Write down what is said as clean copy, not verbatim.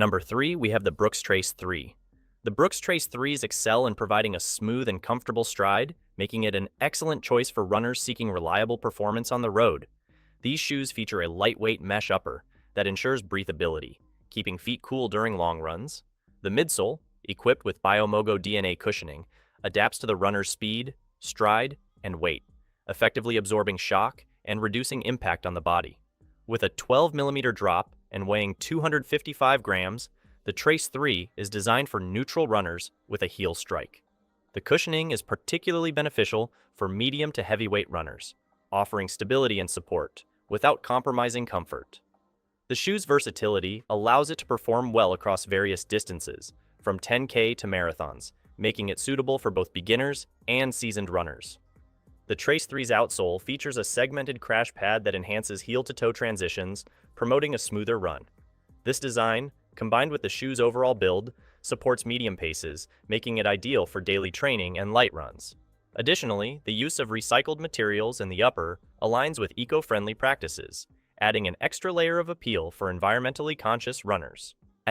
Number 3, we have the Brooks Trace 3. The Brooks Trace 3s excel in providing a smooth and comfortable stride, making it an excellent choice for runners seeking reliable performance on the road. These shoes feature a lightweight mesh upper that ensures breathability, keeping feet cool during long runs. The midsole, equipped with Biomogo DNA cushioning, adapts to the runner's speed, stride, and weight, effectively absorbing shock and reducing impact on the body. With a 12mm drop and weighing 255 grams, the Trace 3 is designed for neutral runners with a heel strike. The cushioning is particularly beneficial for medium to heavyweight runners, offering stability and support without compromising comfort. The shoe's versatility allows it to perform well across various distances, from 10K to marathons, making it suitable for both beginners and seasoned runners. The Trace 3's outsole features a segmented crash pad that enhances heel-to-toe transitions, promoting a smoother run. This design, combined with the shoe's overall build, supports medium paces, making it ideal for daily training and light runs. Additionally, the use of recycled materials in the upper aligns with eco-friendly practices, adding an extra layer of appeal for environmentally conscious runners.